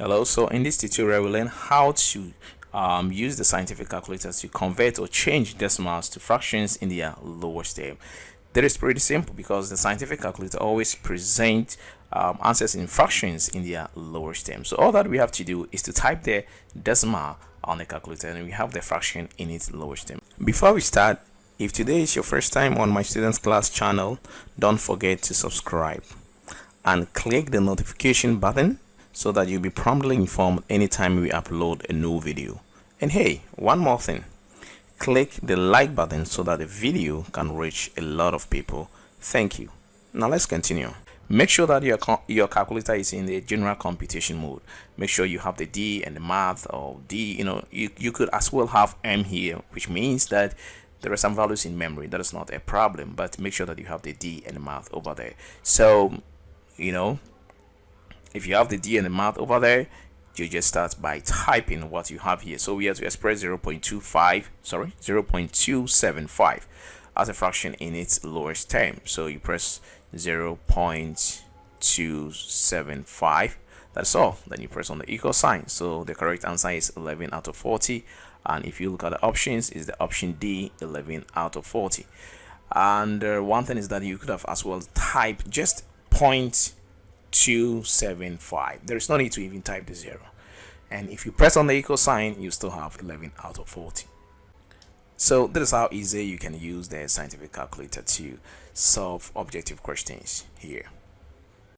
Hello, so in this tutorial we'll learn how to use the scientific calculator to convert or change decimals to fractions in their lowest term. That is pretty simple because the scientific calculator always presents answers in fractions in their lowest term. So all that we have to do is to type the decimal on the calculator and we have the fraction in its lowest term. Before we start, if today is your first time on my students class channel, don't forget to subscribe and click the notification button so that you'll be promptly informed anytime we upload a new video. And hey, one more thing, click the like button so that the video can reach a lot of people. Thank you. Now let's continue. Make sure that your calculator is in the general computation mode. Make sure you have the D and the math, or D, you could as well have M here, which means that there are some values in memory. That is not a problem, but make sure that you have the D and the math over there. So if you have the D and the math over there, you just start by typing what you have here. So we have to express 0.275 as a fraction in its lowest term. So you press 0.275. That's all. Then you press on the equal sign. So the correct answer is 11 out of 40. And if you look at the options, is the option D, 11 out of 40. And one thing is that you could have as well typed just 0.275. there is no need to even type the 0, and if you press on the equal sign you still have 11 out of 40. So this is how easy you can use the scientific calculator to solve objective questions here.